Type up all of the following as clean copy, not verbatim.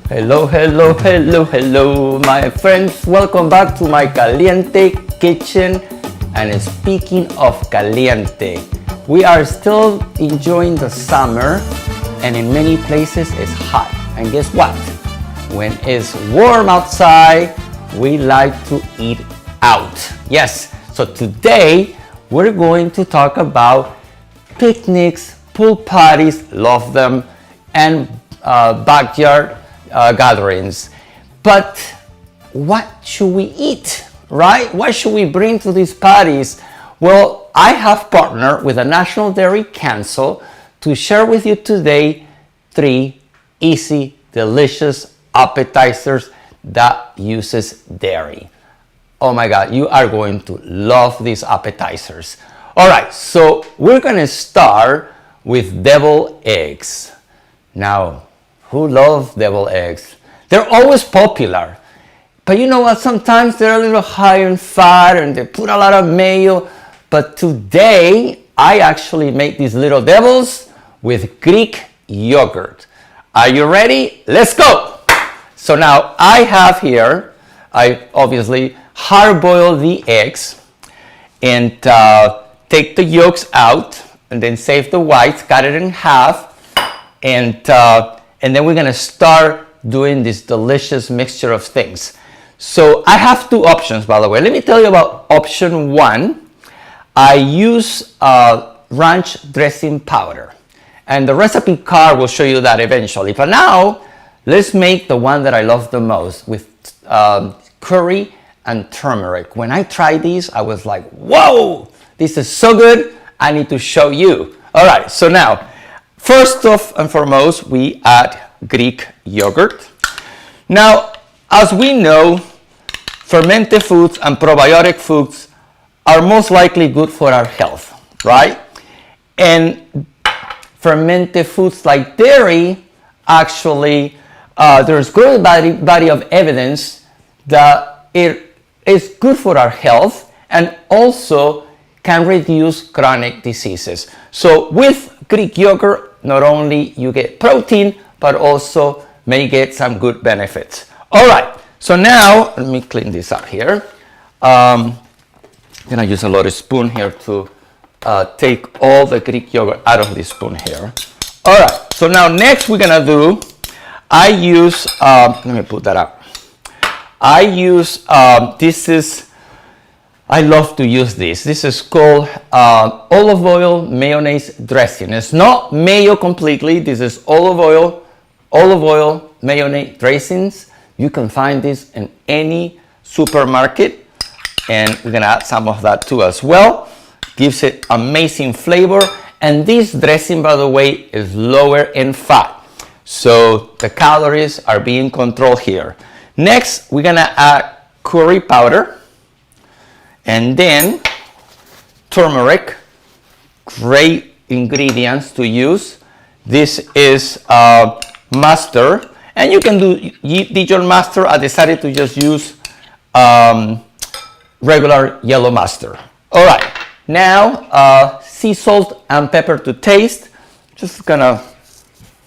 Hello, hello, hello, hello, my friends. Welcome back to my caliente kitchen. And speaking of caliente, we are still enjoying the summer, and in many places it's hot. And guess what? When it's warm outside, we like to eat out. Yes, so today we're going to talk about picnics, pool parties, love them, and backyard gatherings. But what should we eat, right? What should we bring to these parties? Well, I have partnered with the National Dairy Council to share with you today 3 easy, delicious appetizers that uses dairy. Oh my God, you are going to love these appetizers. All right, so we're gonna start with deviled eggs. Now, who loves deviled eggs? They're always popular. But you know what? Sometimes they're a little high in fat and they put a lot of mayo. But today, I actually make these little devils with Greek yogurt. Are you ready? Let's go! So now I have here, I obviously hard-boil the eggs and take the yolks out and then save the whites, cut it in half, and then we're gonna start doing this delicious mixture of things. So I have 2 options, by the way. Let me tell you about option 1. I use ranch dressing powder, and the recipe card will show you that eventually. But now, let's make the one that I love the most with curry and turmeric. When I tried these, I was like, whoa, this is so good, I need to show you. All right, so now, first off and foremost, we add Greek yogurt. Now, as we know, fermented foods and probiotic foods are most likely good for our health, right? And fermented foods like dairy, actually, there's growing body of evidence that it is good for our health and also can reduce chronic diseases. So with Greek yogurt, not only you get protein, but also may get some good benefits. All right, so now, let me clean this up here. I'm gonna use a little spoon here to take all the Greek yogurt out of this spoon here. All right, so now next we're gonna do, I use, let me put that up. I use, I love to use this. This is called olive oil mayonnaise dressing. It's not mayo completely. This is olive oil mayonnaise dressings. You can find this in any supermarket, and we're gonna add some of that too as well. Gives it amazing flavor, and this dressing, by the way, is lower in fat, so the calories are being controlled here. Next, we're gonna add curry powder, and then turmeric. Great ingredients to use. This is mustard, and you can do Dijon mustard. I decided to just use regular yellow mustard. All right, now sea salt and pepper to taste.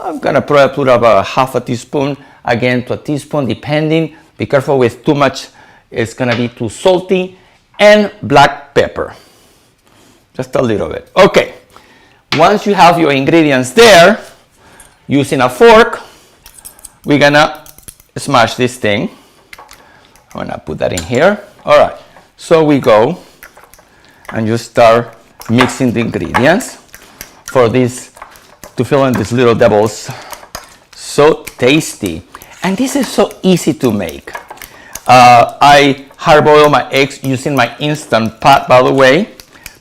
I'm gonna probably put about half a teaspoon, again to a teaspoon depending. Be careful with too much, it's gonna be too salty. And black pepper, just a little bit. Okay, once you have your ingredients there, using a fork, we're gonna smash this thing. I'm gonna put that in here. All right, so we go and you start mixing the ingredients for this to fill in these little devils. So tasty, and this is so easy to make. I hard-boil my eggs using my Instant Pot, by the way,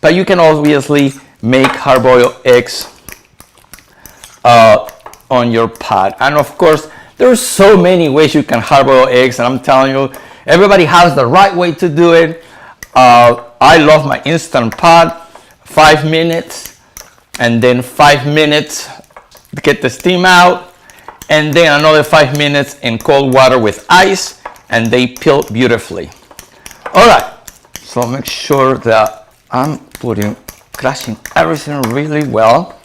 but you can obviously make hard-boiled eggs on your pot. And of course, there's so many ways you can hard-boil eggs, and I'm telling you, everybody has the right way to do it. I love my Instant Pot. 5 minutes, and then 5 minutes to get the steam out, and then another 5 minutes in cold water with ice, and they peel beautifully. All right, so make sure that I'm crushing everything really well.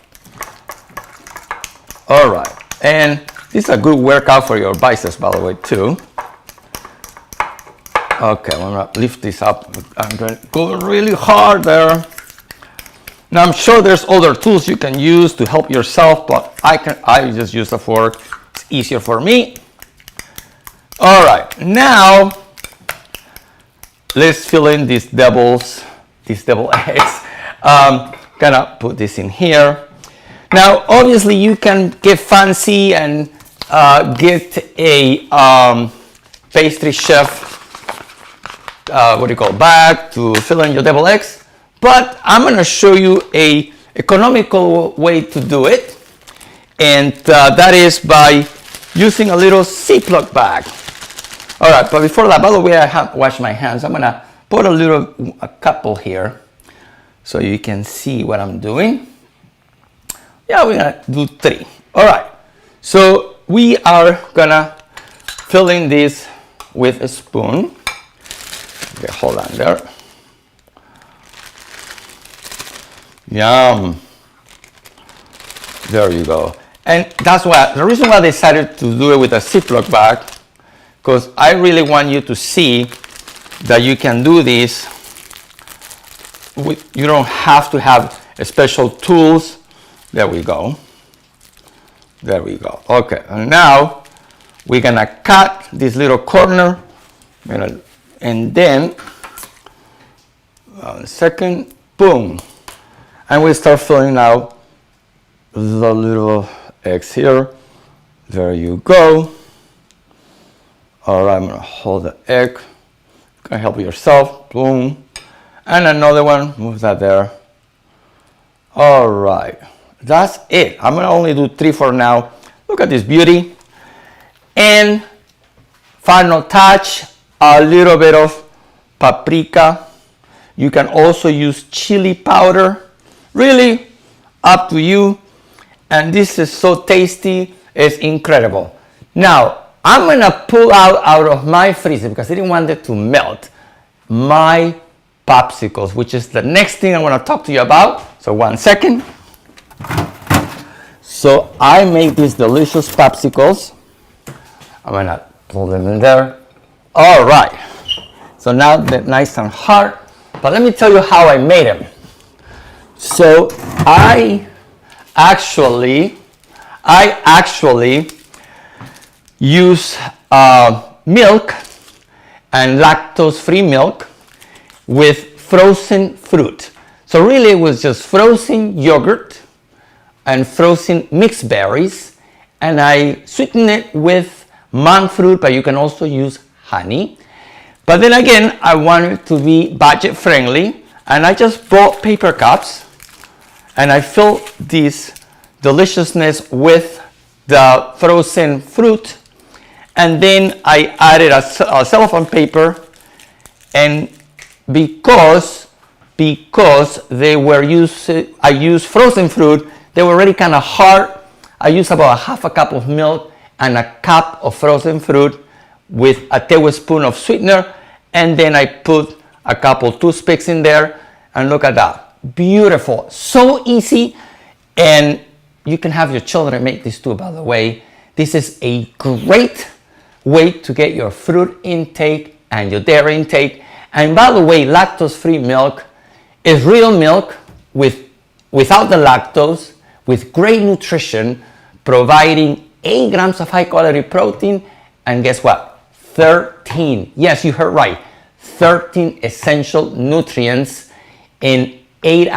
All right, and This is a good workout for your biceps, by the way, too. Okay, I'm gonna lift this up. I'm gonna go really hard there. Now I'm sure there's other tools you can use to help yourself, but I just use a fork. It's easier for me. All right, now let's fill in these devil eggs. Gonna put this in here. Now, obviously, you can get fancy and get a pastry chef, bag to fill in your devil eggs. But I'm gonna show you a economical way to do it, and that is by using a little Ziploc bag. All right, but before that, by the way, I have washed my hands. I'm gonna put a couple here so you can see what I'm doing. Yeah, we're gonna do 3. All right, so we are gonna fill in this with a spoon. Okay, hold on there. Yum. There you go. And that's why, the reason why I decided to do it with a Ziploc bag, because I really want you to see that you can do this. You don't have to have special tools. There we go. There we go. Okay, and now we're gonna cut this little corner, and then, 1 second, boom. And we start filling out the little eggs here. There you go. All right, I'm gonna hold the egg. You can help yourself, boom. And another one, move that there. All right, that's it. I'm gonna only do 3 for now. Look at this beauty. And final touch, a little bit of paprika. You can also use chili powder. Really up to you. And this is so tasty, it's incredible. Now, I'm gonna pull out of my freezer, because I didn't want it to melt, my popsicles, which is the next thing I want to talk to you about. So 1 second. So I made these delicious popsicles. I'm gonna pull them in there. All right. So now they're nice and hard. But let me tell you how I made them. So I actually use milk and lactose-free milk with frozen fruit. So really it was just frozen yogurt and frozen mixed berries, and I sweetened it with monk fruit, but you can also use honey. But then again, I wanted it to be budget friendly, and I just bought paper cups and I filled this deliciousness with the frozen fruit, and then I added a cellophane paper, and because they were I used frozen fruit, they were already kind of hard. I used about 1/2 cup of milk and 1 cup of frozen fruit with a tablespoon of sweetener, and then I put a couple toothpicks in there, and look at that. Beautiful, so easy, and you can have your children make this too, by the way. This is a great way to get your fruit intake and your dairy intake. And by the way, lactose-free milk is real milk without the lactose, with great nutrition, providing 8 grams of high-quality protein, and guess what? 13, yes, you heard right, 13 essential nutrients in 8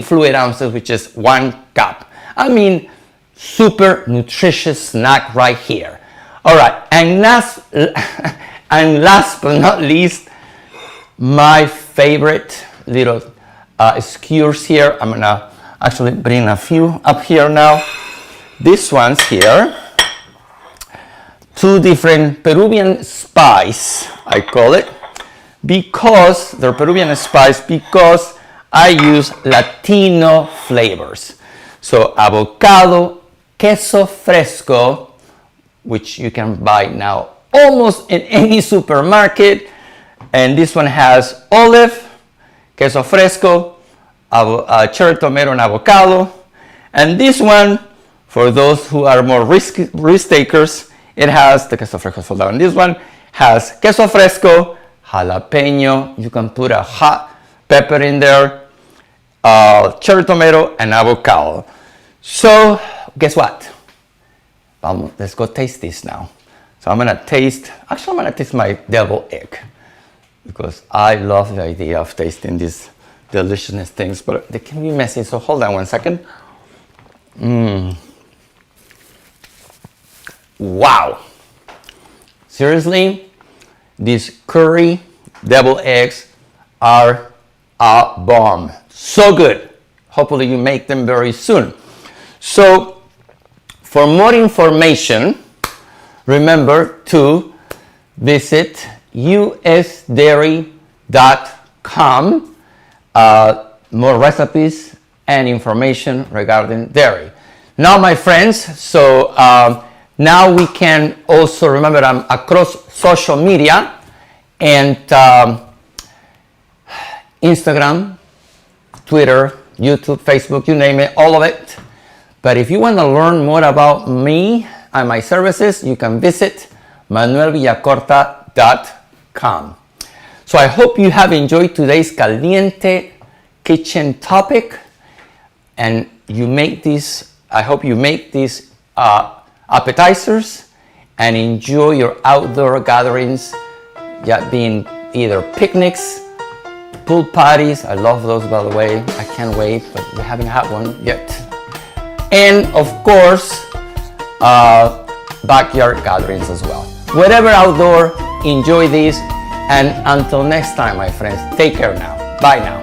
fluid ounces, which is 1 cup. I mean, super nutritious snack right here. All right, and last but not least, my favorite little skewers here. I'm gonna actually bring a few up here now. These ones here, 2 different Peruvian spice, I call it, because they're Peruvian spice because I use Latino flavors. So avocado, queso fresco, which you can buy now almost in any supermarket, and this one has olive, queso fresco, cherry tomato, and avocado, and this one For those who are more risk takers, it has the queso fresco sold out. And this one has queso fresco, jalapeno. You can put a hot pepper in there, cherry tomato, and avocado. So guess what? Let's go taste this now. So I'm gonna taste my deviled egg, because I love the idea of tasting these delicious things, but they can be messy. So hold on one second. Wow. Seriously, these curry deviled eggs are a bomb. So good. Hopefully you make them very soon. So for more information, remember to visit usdairy.com. More recipes and information regarding dairy. Now, my friends, so now we can also remember I'm across social media, and Instagram, Twitter, YouTube, Facebook, you name it, all of it. But if you want to learn more about me and my services, you can visit manuelvillacorta.com. So I hope you have enjoyed today's caliente kitchen topic, and you make these, I hope you make these appetizers and enjoy your outdoor gatherings, being either picnics, pool parties. I love those, by the way. I can't wait, but we haven't had one yet. And of course, backyard gatherings as well. Whatever outdoor, enjoy these. And until next time, my friends, take care now. Bye now.